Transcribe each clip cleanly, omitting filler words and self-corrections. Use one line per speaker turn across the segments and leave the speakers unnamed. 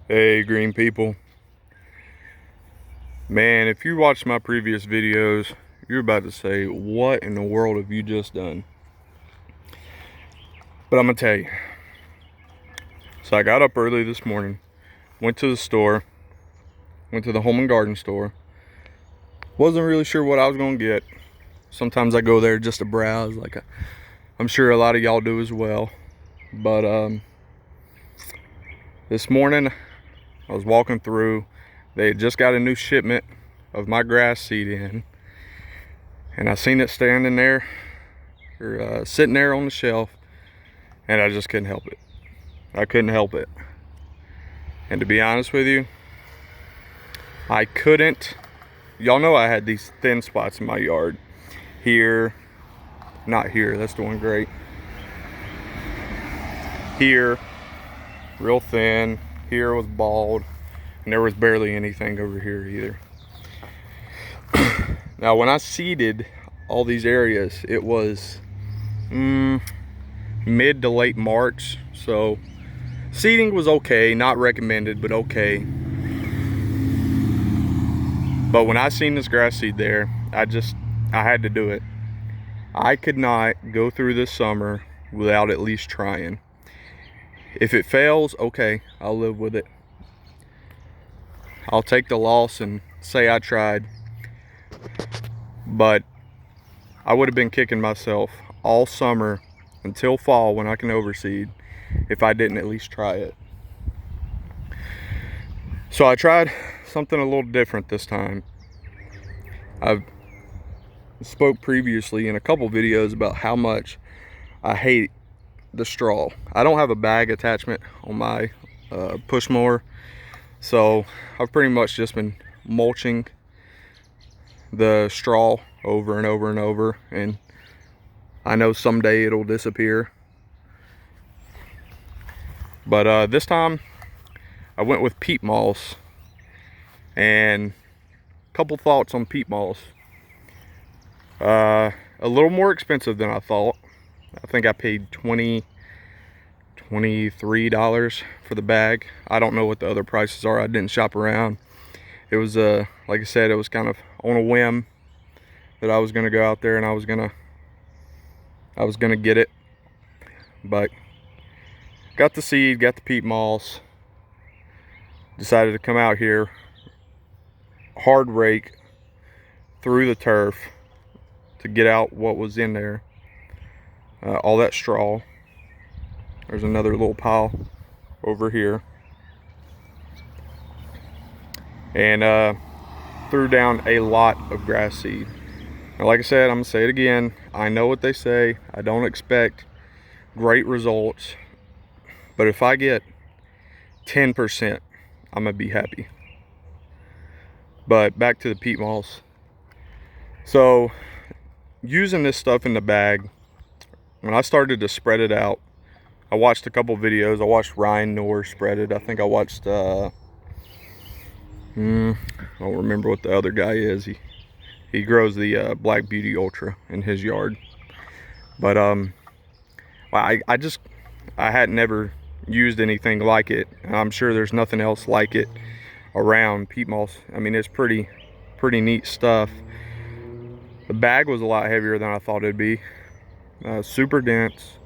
Hey, green people. Man, if you watched my previous videos, you're about to say, what in the world have you just done? But I'm gonna tell you. So I got up early this morning, went to the store, went to the home and garden store. Wasn't really sure what I was gonna get. Sometimes I go there just to browse, I'm sure a lot of y'all do as well. But this morning I was walking through. They had just got a new shipment of my grass seed in, and I seen it standing there, or sitting there on the shelf, and I just couldn't help it. I couldn't help it. And to be honest with you, I couldn't. Y'all know I had these thin spots in my yard. Here, not here, that's doing great. Here, real thin. Here was bald. And there was barely anything over here either. Now, when I seeded all these areas, it was mid to late March. So seeding was okay, not recommended, but okay. But when I seen this grass seed there, I had to do it. I could not go through this summer without at least trying. If it fails, okay, I'll live with it. I'll take the loss and say I tried. But I would have been kicking myself all summer until fall when I can overseed if I didn't at least try it. So I tried something a little different this time. I've spoke previously in a couple videos about how much I hate the straw. I don't have a bag attachment on my push mower, so I've pretty much just been mulching the straw over and over and over, and I know someday it'll disappear. But this time I went with peat moss, and a couple thoughts on peat moss. A little more expensive than I thought. I think I paid $23 for the bag. I don't know what the other prices are. I didn't shop around. It was like I said, it was kind of on a whim that I was gonna go out there and I was gonna get it. But got the seed, got the peat moss, decided to come out here, hard rake through the turf to get out what was in there. All that straw. There's another little pile over here. And threw down a lot of grass seed. Now, like I said, I'm gonna say it again. I know what they say. I don't expect great results. But if I get 10%, I'm gonna be happy. But back to the peat moss. So using this stuff in the bag, when I started to spread it out, I watched a couple videos. I watched Ryan Knorr spread it. I think I watched I don't remember what the other guy is. He grows the Black Beauty Ultra in his yard. But I had never used anything like it, and I'm sure there's nothing else like it around. Peat moss, I mean, it's pretty neat stuff. The bag was a lot heavier than I thought it'd be. Super dense,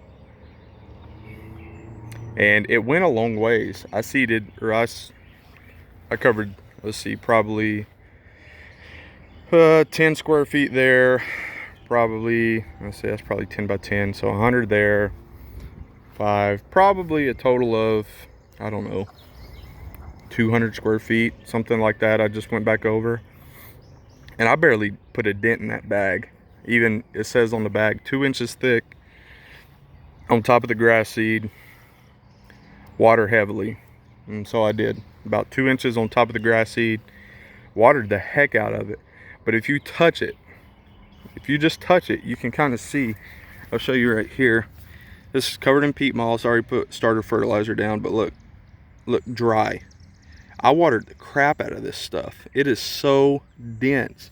and it went a long ways. I covered, let's see, probably 10 square feet there. Probably, let's say that's probably 10 by 10, so 100 there, 5, probably a total of, I don't know, 200 square feet, something like that. I just went back over, and I barely put a dent in that bag. Even it says on the bag 2 inches thick on top of the grass seed, water heavily. And so I did about 2 inches on top of the grass seed, watered the heck out of it. But if you touch it, if you just touch it, you can kind of see. I'll show you right here. This is covered in peat moss. I already put starter fertilizer down, but look dry. I watered the crap out of this stuff. It is so dense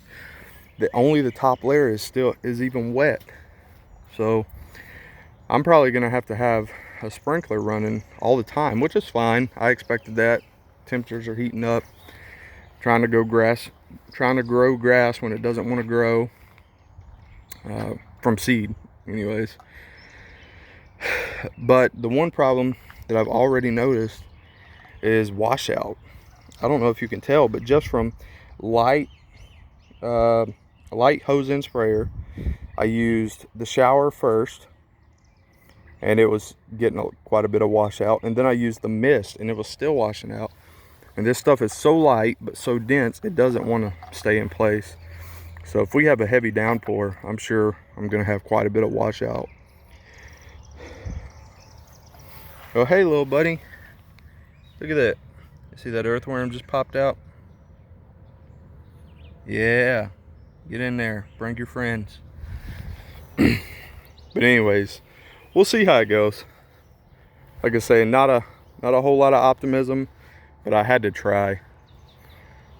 that only the top layer is even wet. So I'm probably gonna have to have a sprinkler running all the time, which is fine. I expected that. temperatures are heating up. Trying to grow grass when it doesn't want to grow, from seed anyways. But the one problem that I've already noticed is washout. I don't know if you can tell, but just from light hose end sprayer, I used the shower first and it was getting quite a bit of washout, and then I used the mist and it was still washing out. And this stuff is so light but so dense, it doesn't want to stay in place. So if we have a heavy downpour, I'm sure I'm going to have quite a bit of washout. Oh, hey, little buddy. Look at that. You see that earthworm just popped out? Yeah. Get in there. Bring your friends. But anyways, we'll see how it goes. Like I say, not a whole lot of optimism, but I had to try.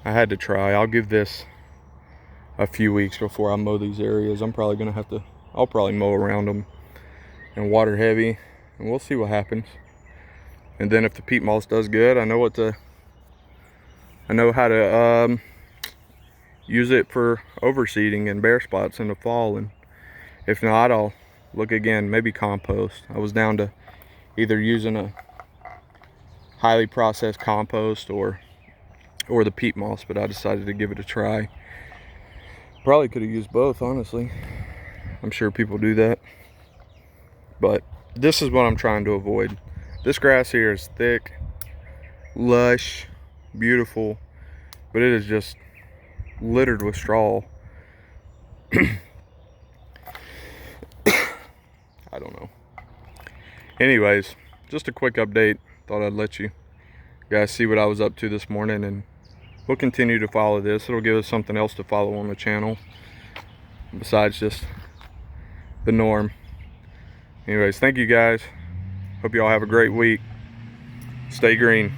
I'll give this a few weeks before I mow these areas. I'll probably mow around them and water heavy, and we'll see what happens. And then if the peat moss does good, I know how to use it for overseeding and bare spots in the fall. And if not, I'll look again, maybe compost. I was down to either using a highly processed compost or the peat moss, but I decided to give it a try. Probably could have used both, honestly. I'm sure people do that, but this is what I'm trying to avoid. This grass here is thick, lush, beautiful, but it is just littered with straw. I don't know. Anyways, just a quick update. Thought I'd let you guys see what I was up to this morning, and we'll continue to follow this. It'll give us something else to follow on the channel besides just the norm. Anyways, thank you guys. Hope you all have a great week. Stay green.